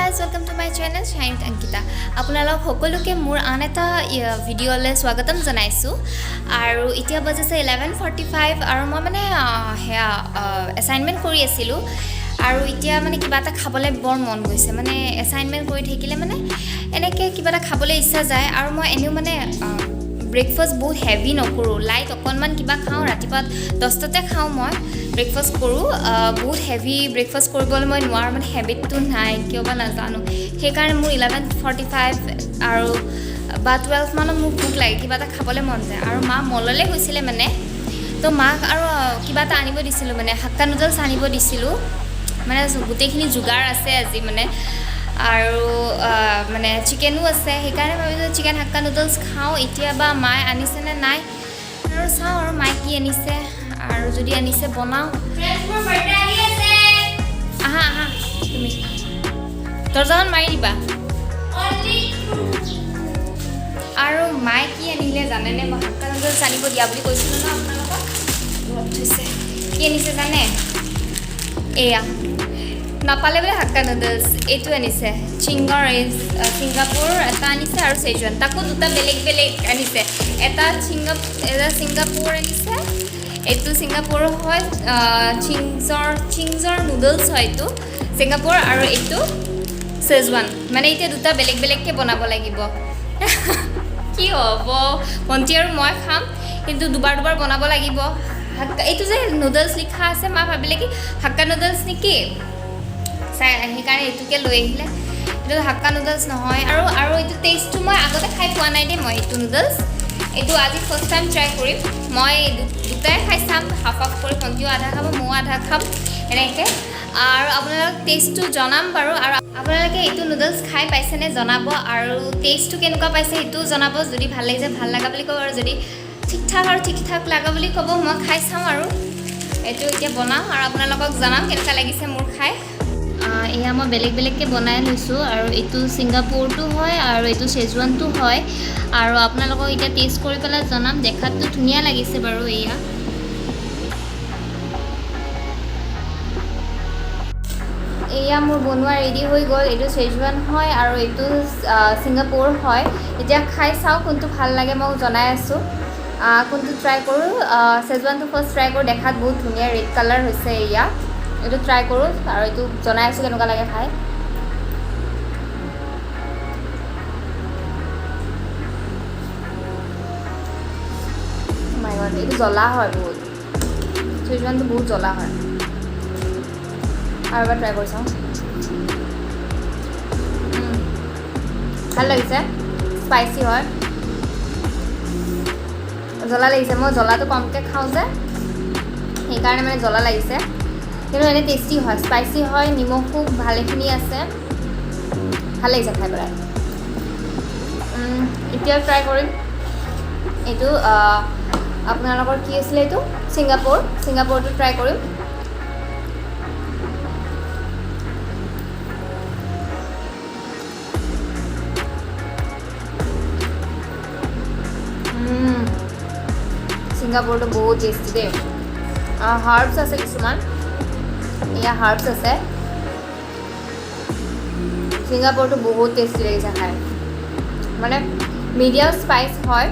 guys, welcome to my channel Shine with Ankita. আপোনালোক সকলোকে মোৰ আন এটা ভিডিঅ'লৈ স্বাগতম জনাইছো আৰু এতিয়া বাজিছে 11:45 আৰু মই মানে হেয়া এছাইনমেন্ট কৰি আছিলো আৰু এতিয়া মানে কিবা এটা খাবলৈ বৰ মন গৈছে মানে এছাইনমেন্ট কৰি থাকিলে মানে এনেকে কিবা এটা খাবলৈ ইচ্ছা যায় আৰু মই এনেও মানে ব্ৰেকফাষ্ট বহুত হেভি নকৰোঁ লাইট অকণমান কিবা খাওঁ ৰাতিপুৱা 10টাতে খাওঁ মই ব্ৰেকফাষ্ট কৰোঁ বহুত হেভি ব্ৰেকফাষ্ট কৰিবলৈ মই নোৱাৰোঁ মানে হেবিটটো নাই কিয় বা নাজানো সেইকাৰণে মোৰ 11:45 আৰু বা 12 মানত মোৰ ভোক লাগে কিবা এটা খাবলৈ মন যায় আৰু মা মললৈ গৈছিলে মানে তো মাক আৰু কিবা এটা আনিব দিছিলোঁ মানে হাক্কা নুডলছ আনিব দিছিলোঁ মানে গোটেইখিনি যোগাৰ আছে আজি মানে আৰু মানে চিকেনো আছে সেইকাৰণে ভাবিছোঁ চিকেন হাক্কা নুডলছ খাওঁ এতিয়া বা মায়ে আনিছে নে নাই আৰু চাওঁ আৰু মায়ে কি আনিছে আৰু যদি আনিছে বনাওঁ আহা আহা তুমি দৰ্জাখন মাৰি দিবা আৰু মায়ে কি আনিলে জানেনে মই হাক্কা নুডলছ আনিব দিয়া বুলি কৈছিলোঁ ন আপোনালোকক ঘৰত থৈছে কি আনিছে জানে এয়া নাপালে বোলে হাক্কা নুডলছ এইটো আনিছে ছিংগাপুৰ এটা আনিছে আৰু চেজৱান তাকো দুটা বেলেগ বেলেগ আনিছে এটা ছিংগাপুৰ আনিছে এইটো ছিংগাপুৰ হয় চিংজৰ নুডলছ হয় এইটো ছিংগাপুৰ আৰু এইটো চেজৱান মানে এতিয়া দুটা বেলেগ বেলেগকৈ বনাব লাগিব কি হ'ব ভণ্টি আৰু মই খাম কিন্তু দুবাৰ বনাব লাগিব এইটো যে নুডলছ লিখা আছে মা ভাবিলে কি হাক্কা নুডলছ নেকি চাই সেইকাৰণে এইটোকে লৈ আহিলে এইটো হাক্কা নুডলছ নহয় আৰু এইটো টেষ্টটো মই আগতে খাই পোৱা নাই দেই মই এইটো নুডলছ এইটো আজি ফাৰ্ষ্ট টাইম ট্ৰাই কৰিম মই দুটাই খাই চাম হাফ কৰি ভণ্টিও আধা খাব ময়ো আধা খাম এনেকৈ আৰু আপোনালোকক টেষ্টটো জনাম বাৰু আৰু আপোনালোকে এইটো নুডলছ খাই পাইছেনে জনাব আৰু টেষ্টটো কেনেকুৱা পাইছে সেইটোও জনাব যদি ভাল লাগিছে ভাল লগা বুলি ক'ব আৰু যদি ঠিক ঠাক লগা বুলি ক'ব মই খাই চাওঁ আৰু এইটো এতিয়া বনাওঁ আৰু আপোনালোকক জনাম কেনেকুৱা লাগিছে মোৰ খাই এয়া মই বেলেগ বেলেগকৈ বনাই লৈছোঁ আৰু এইটো ছিংগাপুৰটো হয় আৰু এইটো চেজৱানটো হয় আৰু আপোনালোকক এতিয়া টেষ্ট কৰি পেলাই জনাম দেখাততো ধুনীয়া লাগিছে বাৰু এয়া মোৰ বনোৱা ৰেডি হৈ গ'ল এইটো চেজৱান হয় আৰু এইটো ছিংগাপুৰ হয় এতিয়া খাই চাওঁ কোনটো ভাল লাগে মই জনাই আছোঁ কোনটো ট্ৰাই কৰোঁ চেজৱানটো ফাৰ্ষ্ট ট্ৰাই কৰোঁ দেখাত বহুত ধুনীয়া ৰেড কালাৰ হৈছে এয়া এইটো ট্ৰাই কৰোঁ আৰু এইটো জনাই আছোঁ কেনেকুৱা লাগে খাই এইটো জ্বলা হয় বহুত চেজৱানটো বহুত জ্বলা হয় আৰু এবাৰ ট্ৰাই কৰি চাওঁ ভাল লাগিছে স্পাইচি হয় জ্বলা লাগিছে মই জ্বলাটো কমকৈ খাওঁ যে সেইকাৰণে মানে জ্বলা লাগিছে কিন্তু এনেই টেষ্টি হয় স্পাইচি হয় নিমখো ভালেখিনি আছে ভাল লাগিছে খাই পেলাই এতিয়া ট্ৰাই কৰিম এইটো আপোনালোকৰ কি আছিলে এইটো ছিংগাপুৰটো ট্ৰাই কৰিম ছিংগাপুৰটো বহুত টেষ্টি দেই হাৰ্বছ আছে কিছুমান এয়া হাৰ্বছ আছে ছিংগাপুৰটো বহুত টেষ্টি লাগিছে খাই মানে মিডিয়াম স্পাইচ হয়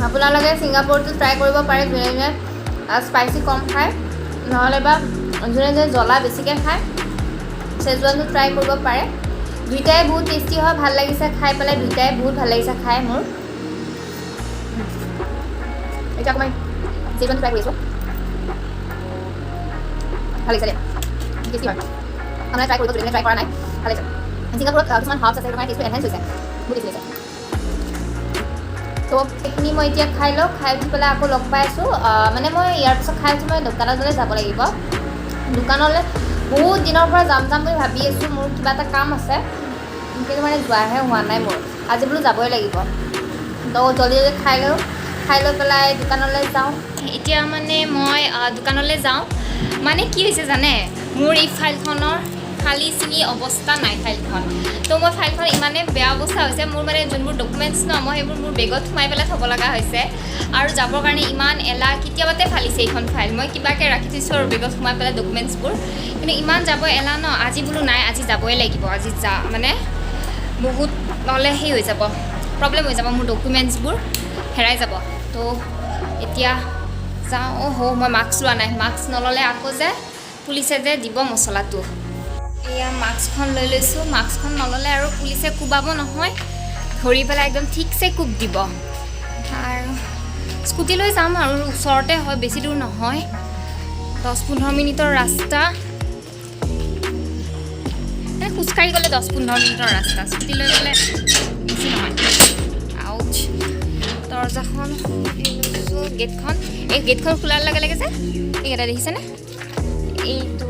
আপোনালোকে ছিংগাপুৰটো ট্ৰাই কৰিব পাৰে যোনে যোনে স্পাইচি কম খায় নহ'লে বা যোনে যোনে জ্বলা বেছিকৈ খায় চেজৱানটো ট্ৰাই কৰিব পাৰে দুইটাই বহুত টেষ্টি হয় ভাল লাগিছে খাই পেলাই দুইটাই বহুত ভাল লাগিছে খাই মোৰ এতিয়া অকণমান চেজৱান ট্ৰাই কৰিছোঁ ভাল লাগিছে দেই টেষ্টি হয় আপোনাৰ ট্ৰাই কৰিব যদি ট্ৰাই কৰা নাই ভাল লাগিছে ছিংগাপুৰত কিছুমান হাৰ্বছ আছে তোমাৰ টেষ্টটো এনহেঞ্চ হৈছে বহুত টেষ্টি হৈছে তো এইখিনি মই এতিয়া খাই লওঁ খাই উঠি পেলাই আকৌ লগ পাই আছোঁ মানে মই ইয়াৰ পিছত খাই উঠি মই দোকানলৈ যাব লাগিব দোকানলৈ বহুত দিনৰ পৰা যাম বুলি ভাবি আছোঁ মোৰ কিবা এটা কাম আছে কিন্তু মানে যোৱাহে হোৱা নাই মোৰ আজি বোলো যাবই লাগিব তো জলদি খাই লৈ পেলাই দোকানলৈ যাওঁ এতিয়া মানে মই দোকানলৈ যাওঁ মানে কি হৈছে জানে মোৰ এই ফাইলখনৰ ফালি চিঙি অৱস্থা নাই ফাইলখন তো মই ফাইলখন ইমানেই বেয়া অৱস্থা হৈছে মোৰ মানে যোনবোৰ ডকুমেণ্টছ ন মই সেইবোৰ মোৰ বেগত সোমাই পেলাই থ'ব লগা হৈছে আৰু যাবৰ কাৰণে ইমান এলাহ কেতিয়াবাতে ফালিছে এইখন ফাইল মই কিবাকৈ ৰাখি থৈছোঁ আৰু বেগত সোমাই পেলাই ডকুমেণ্টছবোৰ কিন্তু ইমান যাব এলাহ ন আজি বোলো নাই আজি যাবই লাগিব আজি মানে বহুত নহ'লে সেই হৈ যাব প্ৰব্লেম হৈ যাব মোৰ ডকুমেণ্টছবোৰ হেৰাই যাব তো এতিয়া যাওঁ মই মাস্ক লোৱা নাই মাস্ক নল'লে আকৌ যে পুলিচে যে দিব মছলাটো এয়া মাস্কখন লৈ লৈছোঁ মাস্কখন নল'লে আৰু পুলিচে কোবাব নহয় ধৰি পেলাই একদম ঠিকছে কোব দিব আৰু স্কুটি লৈ যাম আৰু ওচৰতে হয় বেছি দূৰ নহয় 10-15 মিনিটৰ ৰাস্তা খোজকাঢ়ি গ'লে 10-15 মিনিটৰ ৰাস্তা স্কুটি লৈ গ'লে বেছি নহয় আউচ দৰজাখন লৈছোঁ গেটখন এই গেটখন খোলাৰ লগে লগে যে এইকেইটা দেখিছেনে এইটো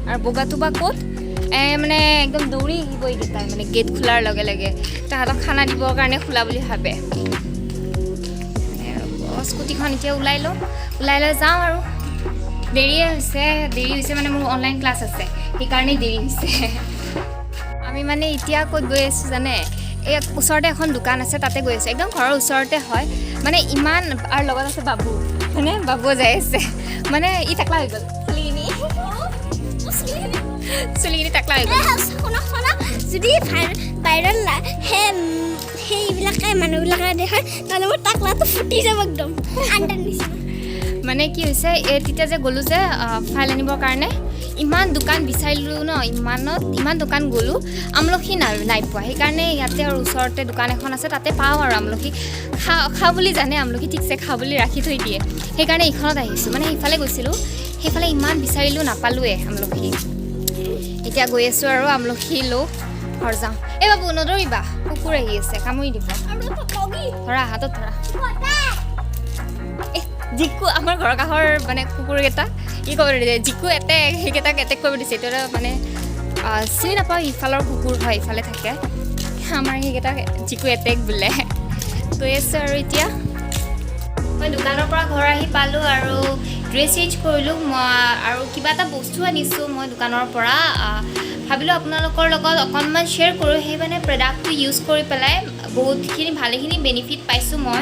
আৰু বগাটো বা ক'ত মানে একদম দৌৰি আহিব এইকেইটাই মানে গেট খোলাৰ লগে লগে তাহাঁতক খানা দিবৰ কাৰণে খোলা বুলি ভাবে স্কুটিখন এতিয়া ওলাই লৈ যাওঁ আৰু দেৰি হৈছে মানে মোৰ অনলাইন ক্লাছ আছে সেইকাৰণেই দেৰি হৈছে আমি মানে এতিয়া ক'ত গৈ আছোঁ জানে এই ওচৰতে এখন দোকান আছে তাতে গৈ আছোঁ একদম ঘৰৰ ওচৰতে হয় মানে ইমান আৰু লগত আছে বাবু মানে বাবু যাই আছে মানে ই টাকলা হৈ গ'ল চুলিখিনি টাকলা হৈ গ'ল যদি ভাইৰেল সেইবিলাকে মানুহবিলাকে দেখায় নহ'লে মোৰ টাকলাটো ফুটি যাব একদম আণ্ডাৰ নিচিনা মানে কি হৈছে তেতিয়া যে গ'লোঁ যে ফাইল আনিবৰ কাৰণে ইমান দোকান বিচাৰিলোঁ ন ইমান দোকান গ'লোঁ আমলখি নাই পোৱা সেইকাৰণে ইয়াতে আৰু ওচৰতে দোকান এখন আছে তাতে পাওঁ আৰু আমলখি খা বুলি জানে আমলখি ঠিকছে খা বুলি ৰাখি থৈ দিয়ে সেইকাৰণে এইখনত আহিছোঁ মানে সেইফালে গৈছিলোঁ সেইফালে ইমান বিচাৰিলোঁ নাপালোঁৱে আমলখি এতিয়া গৈ আছোঁ আৰু আমলখি লৈ ঘৰ যাওঁ এই বাবু নদৌৰিবা কুকুৰ আহি আছে কামুৰি দিব ধৰা হাতত ধৰা জিকু আমাৰ ঘৰৰ কাষৰ মানে কুকুৰকেইটা কি ক'ব দিছে জিকু সেইকেইটাক এটেক কৰিব দিছে এইটো মানে চিনি নাপাওঁ ইফালৰ কুকুৰ হয় ইফালে থাকে আমাৰ সেইকেইটাক জিকু এটেক বোলে গৈ আছোঁ আৰু এতিয়া মই দোকানৰ পৰা ঘৰ আহি পালোঁ আৰু ড্ৰেছ চেঞ্জ কৰিলোঁ মই আৰু কিবা এটা বস্তু আনিছোঁ মই দোকানৰ পৰা ভাবিলোঁ আপোনালোকৰ লগত অকণমান শ্বেয়াৰ কৰোঁ সেই মানে প্ৰডাক্টটো ইউজ কৰি পেলাই বহুতখিনি ভালেখিনি বেনিফিট পাইছোঁ মই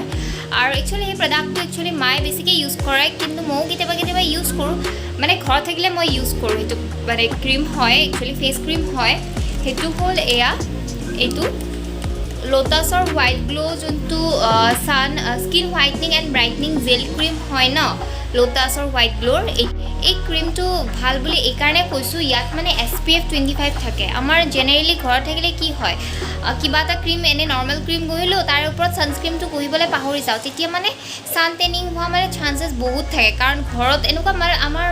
আৰু একচুৱেলি সেই প্ৰডাক্টটো মায়ে বেছিকৈ ইউজ কৰে কিন্তু ময়ো কেতিয়াবা ইউজ কৰোঁ মানে ঘৰত থাকিলে মই ইউজ কৰোঁ সেইটো মানে ক্ৰীম হয় একচুৱেলি ফেচ ক্ৰীম হয় সেইটো হ'ল এইটো লোটাছৰ হোৱাইট গ্ল' যোনটো স্কিন হোৱাইটনিং এণ্ড ব্ৰাইটনিং জেল ক্ৰীম হয় ন লোটাছৰ হোৱাইট গ্ল'ৰ এই ক্ৰীমটো ভাল বুলি এইকাৰণে কৈছোঁ ইয়াত মানে SPF 25 থাকে আমাৰ জেনেৰেলি ঘৰত থাকিলে কি হয় কিবা এটা ক্ৰীম এনে নৰ্মেল ক্ৰীম ঘঁহিলোঁ তাৰ ওপৰত ছানস্ক্ৰীমটো ঘঁহিবলৈ পাহৰি যাওঁ তেতিয়া মানে ছান টেনিং হোৱা মানে চান্সেছ বহুত থাকে কাৰণ ঘৰত এনেকুৱা মানে আমাৰ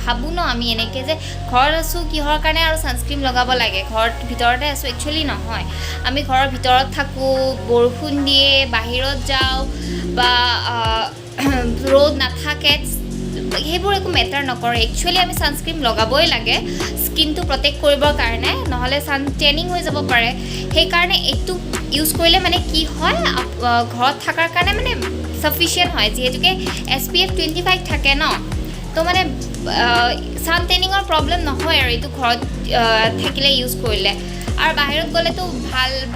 ভাবোঁ ন আমি এনেকৈ যে ঘৰত আছোঁ কিহৰ কাৰণে আৰু ছানস্ক্ৰীম লগাব লাগে ঘৰত ভিতৰতে আছোঁ একচুৱেলি নহয় আমি ঘৰৰ ভিতৰত থাকোঁ বৰষুণ দিয়ে বাহিৰত যাওঁ বা ৰ'দ নাথাকে সেইবোৰ একো মেটাৰ নকৰে একচুৱেলি আমি ছানস্ক্ৰীম লগাবই লাগে স্কিনটো প্ৰটেক্ট কৰিবৰ কাৰণে নহ'লে ছান টেনিং হৈ যাব পাৰে সেইকাৰণে এইটো ইউজ কৰিলে মানে কি হয় ঘৰত থকাৰ কাৰণে মানে চাফিচিয়েণ্ট হয় যিহেতুকে SPF 25 থাকে ন তো মানে ছান টেনিঙৰ প্ৰব্লেম নহয় আৰু এইটো ঘৰত থাকিলে ইউজ কৰিলে আৰু বাহিৰত গ'লেতো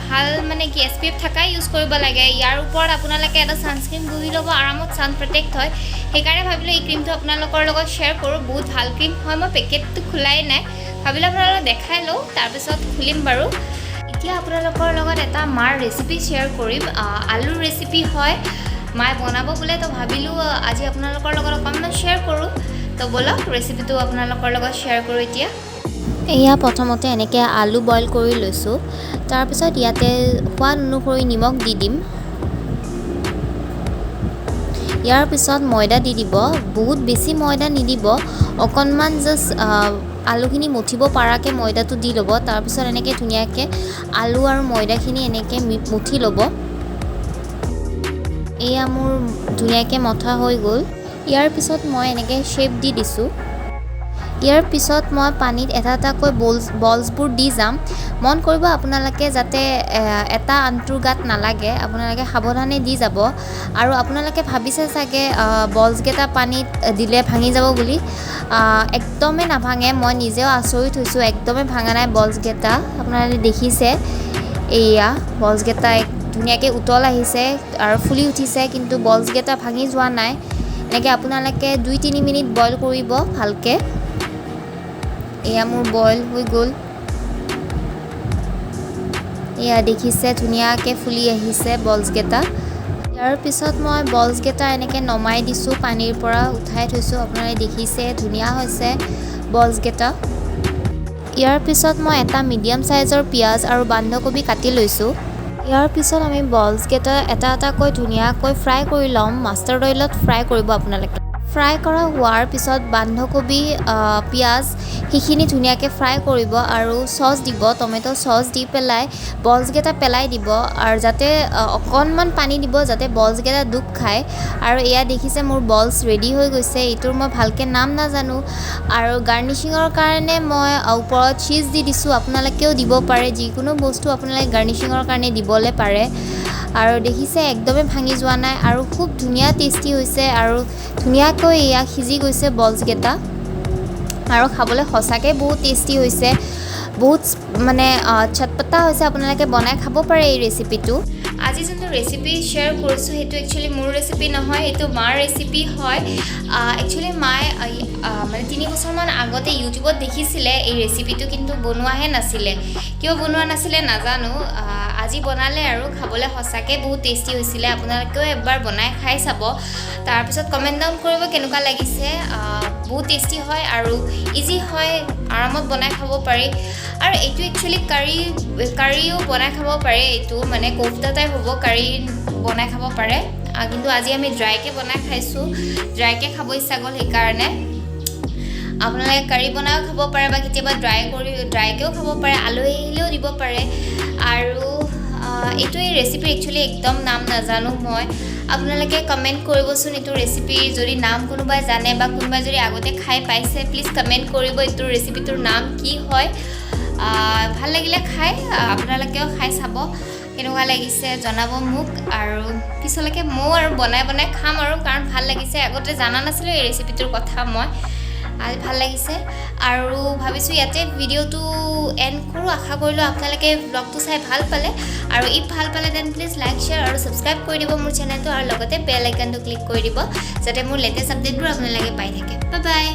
ভাল মানে কি SPF থাকাই ইউজ কৰিব লাগে ইয়াৰ ওপৰত আপোনালোকে এটা ছানস্ক্ৰীম ঘঁহি ল'ব আৰামত ছান প্ৰটেক্ট হয় সেইকাৰণে ভাবিলোঁ এই ক্ৰীমটো আপোনালোকৰ লগত শ্বেয়াৰ কৰোঁ বহুত ভাল ক্ৰীম হয় মই পেকেটটো খোলাই নাই ভাবিলোঁ আপোনালোকক দেখাই লওঁ তাৰপিছত খুলিম বাৰু এতিয়া আপোনালোকৰ লগত এটা মাৰ ৰেচিপি শ্বেয়াৰ কৰিম আলুৰ ৰেচিপি হয় মায়ে বনাব বোলে তো ভাবিলোঁ আজি আপোনালোকৰ লগত অকণমান শ্বেয়াৰ কৰোঁ তো ব'লক ৰেচিপিটো আপোনালোকৰ লগত শ্বেয়াৰ কৰোঁ এতিয়া এয়া প্ৰথমতে এনেকৈ আলু বইল কৰি লৈছোঁ তাৰপিছত ইয়াতে সোৱাদ অনুসৰি নিমখ দি দিম ইয়াৰ পিছত ময়দা দি দিব বহুত বেছি ময়দা নিদিব অকণমান জাষ্ট আলুখিনি মুঠিব পৰাকৈ ময়দাটো দি ল'ব তাৰপিছত এনেকৈ ধুনীয়াকৈ আলু আৰু ময়দাখিনি এনেকৈ মুঠি ল'ব এয়া মোৰ ধুনীয়াকৈ মঠা হৈ গ'ল ইয়াৰ পিছত মই এনেকৈ শ্বেপ দি দিছোঁ ইয়াৰ পিছত মই পানীত এটা এটাকৈ বলছবোৰ দি যাম। মন কৰিব আপোনালোকে যাতে এটা আনটোৰ গাত নালাগে, আপোনালোকে সাৱধানে দি যাব। আৰু আপোনালোকে ভাবিছে চাগে বলছকেইটা পানীত দিলে ভাঙি যাব বুলি, একদমেই নাভাঙে। মই নিজেও আচৰিত হৈছোঁ, একদমেই ভাঙা নাই বলছকেইটা। আপোনালোকে দেখিছে এয়া বলছকেইটা ধুনীয়াকৈ উতল আহিছে আৰু ফুলি উঠিছে, কিন্তু বলছকেইটা ভাঙি যোৱা নাই। এনেকৈ আপোনালোকে 2-3 মিনিট বইল কৰিব ভালকৈ। এয়া মোৰ বইল হৈ গ'ল। এয়া দেখিছে ধুনীয়াকৈ ফুলি আহিছে বলছকেইটা। ইয়াৰ পিছত মই বলছকেইটা এনেকৈ নমাই দিছোঁ, পানীৰ পৰা উঠাই থৈছোঁ। আপোনালোকে দেখিছে ধুনীয়া হৈছে বলছকেইটা। ইয়াৰ পিছত মই এটা মিডিয়াম চাইজৰ পিঁয়াজ আৰু বন্ধাকবি কাটি লৈছোঁ। ইয়াৰ পিছত আমি বলছকেইটা এটা এটাকৈ ধুনীয়াকৈ ফ্ৰাই কৰি ল'ম। মাষ্টাৰ্ড অইলত ফ্ৰাই কৰিব আপোনালোকে। ফ্ৰাই কৰা হোৱাৰ পিছত বন্ধাকবি, পিঁয়াজ সেইখিনি ধুনীয়াকৈ ফ্ৰাই কৰিব আৰু চচ দিব, টমেট' চচ দি পেলাই বলছকেইটা পেলাই দিব আৰু যাতে অকণমান পানী দিব যাতে বলছকেইটা ডুব খায়। আৰু এয়া দেখিছে মোৰ বলছ ৰেডি হৈ গৈছে। এইটোৰ মই ভালকৈ নাম নাজানো। আৰু গাৰ্নিচিঙৰ কাৰণে মই ওপৰত চীজ দি দিছোঁ। আপোনালোকেও দিব পাৰে, যিকোনো বস্তু আপোনালোকে গাৰ্নিচিঙৰ কাৰণে দিবলৈ পাৰে। আৰু দেখিছে একদমেই ভাঙি যোৱা নাই আৰু খুব ধুনীয়া টেষ্টি হৈছে আৰু ধুনীয়াকৈ এয়া সিজি গৈছে বলছকেইটা। আৰু খাবলৈ সঁচাকৈ বহুত টেষ্টি হৈছে, বহুত মানে চটপটা হৈছে। আপোনালোকে বনাই খাব পাৰে এই ৰেচিপিটো। আজি যোনটো ৰেচিপি শ্বেয়াৰ কৰিছোঁ সেইটো একচুৱেলি মোৰ ৰেচিপি নহয়, এইটো মাৰ ৰেচিপি হয়। একচুৱেলি মায়ে মানে 3 বছৰমান আগতে ইউটিউবত দেখিছিলে এই ৰেচিপিটো, কিন্তু বনোৱাহে নাছিলে। কিয় বনোৱা নাছিলে নাজানো। আজি বনালে আৰু খাবলৈ সঁচাকৈ বহুত টেষ্টি হৈছিলে। আপোনালোকেও এবাৰ বনাই খাই চাব, তাৰপিছত কমেণ্ট ডাউন কৰিব কেনেকুৱা লাগিছে। বহুত টেষ্টি হয় আৰু ইজি হয়, আৰামত বনাই খাব পাৰি। আৰু এইটো একচুৱেলি কাৰীও বনাই খাব পাৰে। এইটো মানে কোফতা টাইপ হ'ব, কাৰী বনাই খাব পাৰে। কিন্তু আজি আমি ড্ৰাইকৈ বনাই খাইছোঁ, ড্ৰাইকৈ খাব ইচ্ছা গ'ল সেইকাৰণে। আপোনালোকে কাৰী বনাইও খাব পাৰে বা কেতিয়াবা ড্ৰাইকৈও খাব পাৰে, আলহী আহিলেও দিব পাৰে। আৰু এইটো এই ৰেচিপি একচুৱেলি একদম নাম নাজানো মই। আপোনালোকে কমেণ্ট কৰিবচোন এইটো ৰেচিপিৰ যদি নাম কোনোবাই জানে বা কোনোবাই যদি আগতে খাই পাইছে, প্লিজ কমেণ্ট কৰিব এইটো ৰেচিপিটোৰ নাম কি হয়। ভাল লাগিলে খাই, আপোনালোকেও খাই চাব কেনেকুৱা লাগিছে জনাব মোক। আৰু পিছলৈকে ময়ো আৰু বনাই খাম আৰু, কাৰণ ভাল লাগিছে। আগতে জানা নাছিলোঁ এই ৰেচিপিটোৰ কথা মই, আজি ভাল লাগিছে। আৰু ভাবিছোঁ ইয়াতে ভিডিঅ'টো এণ্ড কৰোঁ। আশা কৰিলোঁ আপোনালোকে ব্লগটো চাই ভাল পালে। আৰু ইফ ভাল পালে দেন প্লিজ লাইক, শ্বেয়াৰ আৰু ছাবস্ক্ৰাইব কৰি দিব মোৰ চেনেলটো, আৰু লগতে বেল আইকনটো ক্লিক কৰি দিব যাতে মোৰ লেটেষ্ট আপডেটবোৰ আপোনালোকে পাই থাকে। Bye bye.